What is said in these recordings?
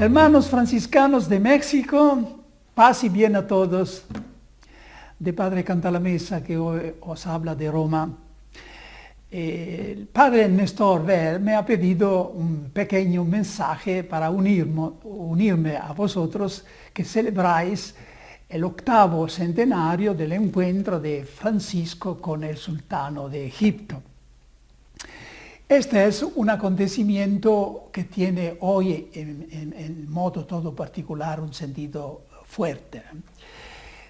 Hermanos franciscanos de México, paz y bien a todos. De Padre Cantalamessa que hoy os habla de Roma. El Padre Néstor Ver me ha pedido un pequeño mensaje para unirme a vosotros que celebráis el 8º centenario del encuentro de Francisco con el sultano de Egipto. Este es un acontecimiento que tiene hoy en modo todo particular un sentido fuerte.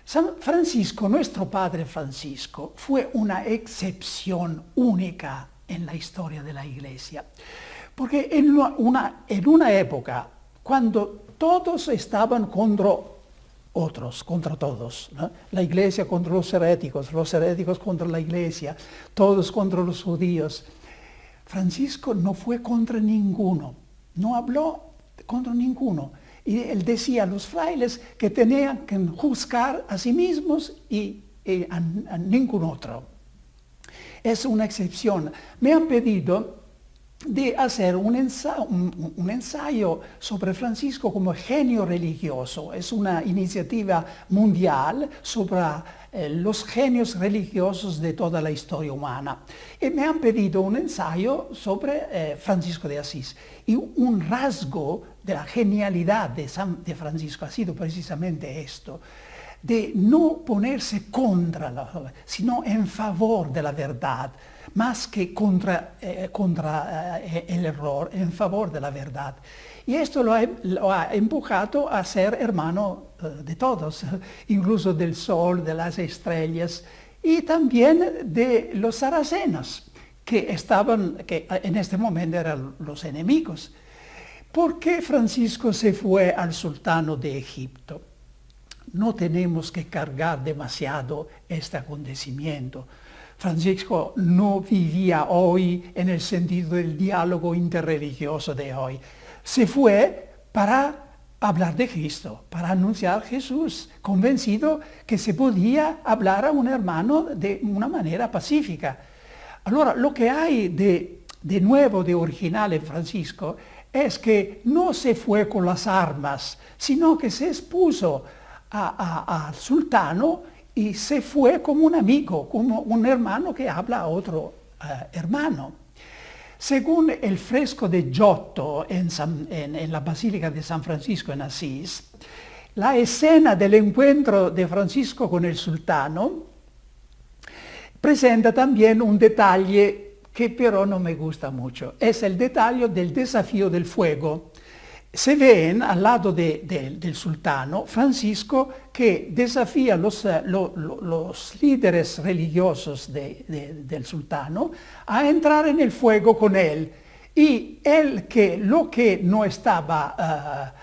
San Francisco, nuestro Padre Francisco, fue una excepción única en la historia de la Iglesia, porque en una época cuando todos estaban contra otros, contra todos, ¿no? La Iglesia contra los heréticos contra la Iglesia, todos contra los judíos. Francisco no fue contra ninguno, no habló contra ninguno. Y él decía a los frailes que tenían que juzgar a sí mismos y a ningún otro. Es una excepción. Me han pedido de hacer un ensayo sobre Francisco como genio religioso. Es una iniciativa mundial sobre los genios religiosos de toda la historia humana. Y me han pedido un ensayo sobre Francisco de Asís. Y un rasgo de la genialidad de Francisco ha sido precisamente esto, de no ponerse contra sino en favor de la verdad, más que contra el error, en favor de la verdad. Y esto lo ha empujado a ser hermano de todos, incluso del sol, de las estrellas y también de los saracenos, que en este momento eran los enemigos. ¿Por qué Francisco se fue al sultano de Egipto? No tenemos que cargar demasiado este acontecimiento. Francisco no vivía hoy en el sentido del diálogo interreligioso de hoy. Se fue para hablar de Cristo, para anunciar a Jesús, convencido que se podía hablar a un hermano de una manera pacífica. Ahora, lo que hay de nuevo, de original en Francisco, es que no se fue con las armas, sino que se expuso al sultano y se fue como un amigo, como un hermano que habla a otro hermano. Según el fresco de Giotto en la Basílica de San Francisco en Asís, la escena del encuentro de Francisco con el sultano presenta también un detalle que pero no me gusta mucho. Es el detalle del desafío del fuego. Se ven al lado del sultano Francisco que desafía los líderes religiosos del sultano a entrar en el fuego con él. Y lo que no estaba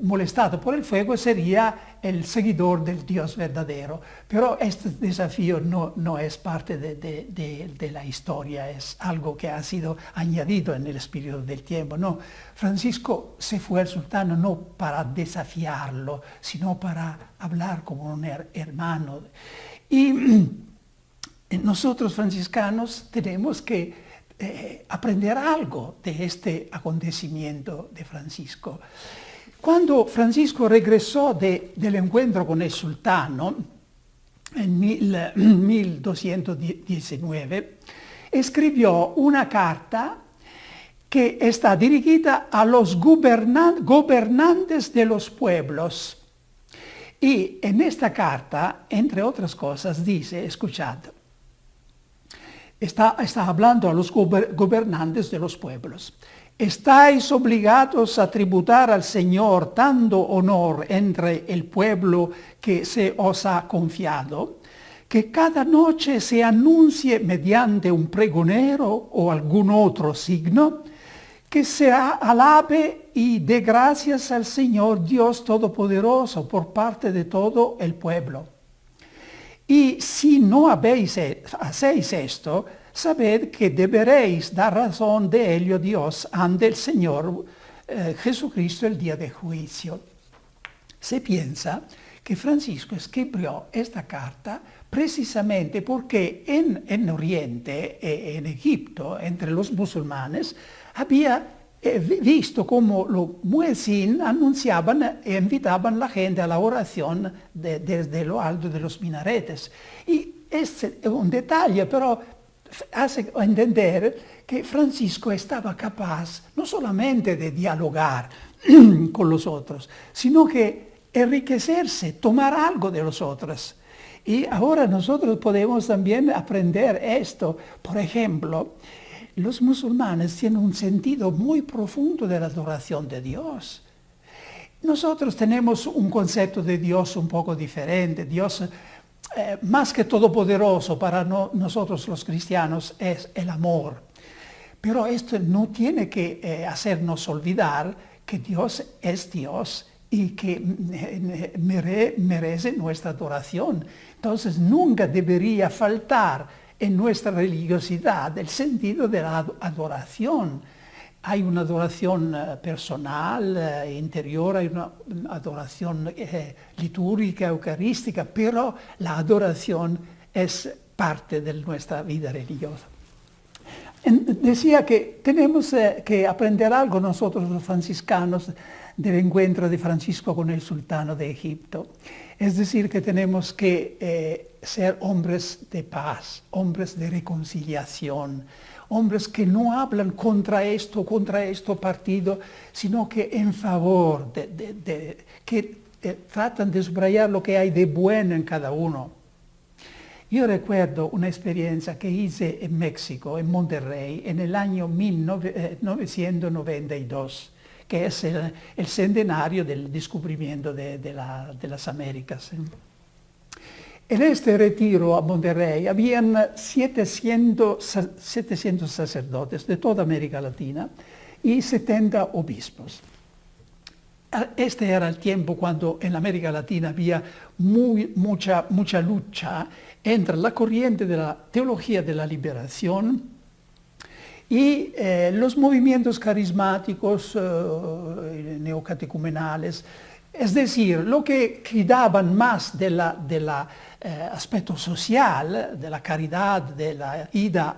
molestado por el fuego sería el seguidor del Dios verdadero. Pero este desafío no es parte de la historia, es algo que ha sido añadido en el espíritu del tiempo. No, Francisco se fue al sultano no para desafiarlo, sino para hablar como un hermano. Y nosotros franciscanos tenemos que aprender algo de este acontecimiento de Francisco. Cuando Francisco regresó del encuentro con el sultano en 1219, escribió una carta que está dirigida a los gobernantes de los pueblos. Y en esta carta, entre otras cosas, dice, escuchad, está hablando a los gobernantes de los pueblos. Estáis obligados a tributar al Señor dando honor entre el pueblo que se os ha confiado, que cada noche se anuncie mediante un pregonero o algún otro signo, que se alabe y dé gracias al Señor Dios Todopoderoso por parte de todo el pueblo. Y si no hacéis esto, sabed que deberéis dar razón de ello a Dios ante el Señor Jesucristo el día de juicio. Se piensa que Francisco escribió esta carta precisamente porque en Oriente, en Egipto, entre los musulmanes, había visto cómo los muezzin anunciaban e invitaban a la gente a la oración desde lo alto de los minaretes. Y este es un detalle, pero hace entender que Francisco estaba capaz no solamente de dialogar con los otros, sino que enriquecerse, tomar algo de los otros. Y ahora nosotros podemos también aprender esto. Por ejemplo, los musulmanes tienen un sentido muy profundo de la adoración de Dios. Nosotros tenemos un concepto de Dios un poco diferente. Dios, más que todopoderoso para nosotros los cristianos, es el amor. Pero esto no tiene que hacernos olvidar que Dios es Dios y que merece nuestra adoración. Entonces nunca debería faltar en nuestra religiosidad el sentido de la adoración. Hay una adoración personal, interior, hay una adoración litúrgica, eucarística, pero la adoración es parte de nuestra vida religiosa. Decía que tenemos que aprender algo nosotros los franciscanos del encuentro de Francisco con el sultano de Egipto. Es decir, que tenemos que ser hombres de paz, hombres de reconciliación, hombres que no hablan contra esto partido, sino que en favor, que tratan de subrayar lo que hay de bueno en cada uno. Yo recuerdo una experiencia que hice en México, en Monterrey, en el año 1992, que es el centenario del descubrimiento de las Américas. En este retiro a Monterrey habían 700 sacerdotes de toda América Latina y 70 obispos. Este era el tiempo cuando en América Latina había mucha lucha entre la corriente de la teología de la liberación y los movimientos carismáticos neocatecumenales, es decir, lo que cuidaban más del aspecto social, de la caridad, de la ida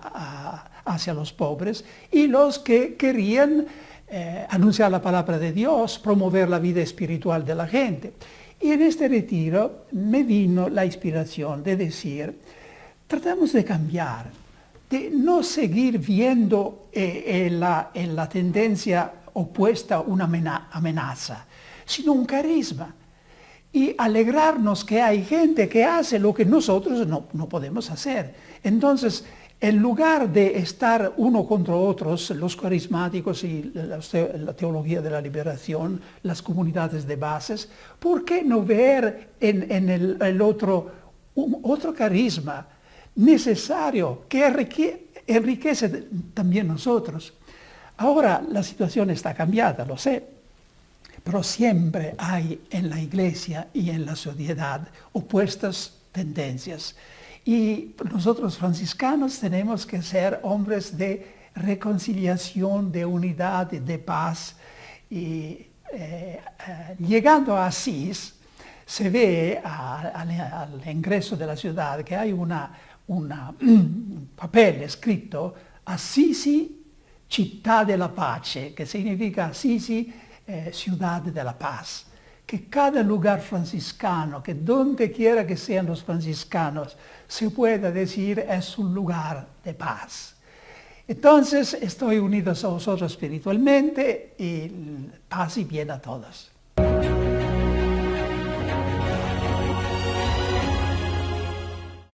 hacia los pobres, y los que querían anunciar la palabra de Dios, promover la vida espiritual de la gente. Y en este retiro me vino la inspiración de decir, tratamos de cambiar, de no seguir viendo en la tendencia opuesta una amenaza, sino un carisma. Y alegrarnos que hay gente que hace lo que nosotros no podemos hacer. Entonces, en lugar de estar uno contra otros, los carismáticos y la teología de la liberación, las comunidades de bases, ¿por qué no ver en el otro carisma necesario que enriquece también nosotros? Ahora la situación está cambiada, lo sé, pero siempre hay en la Iglesia y en la sociedad opuestas tendencias. Y nosotros franciscanos tenemos que ser hombres de reconciliación, de unidad, de paz. Y llegando a Asís, se ve al ingreso de la ciudad que hay un papel escrito Assisi, città della pace, que significa Assisi, ciudad de la paz. Que cada lugar franciscano, que donde quiera que sean los franciscanos, se pueda decir es un lugar de paz. Entonces estoy unido a vosotros espiritualmente y paz y bien a todos.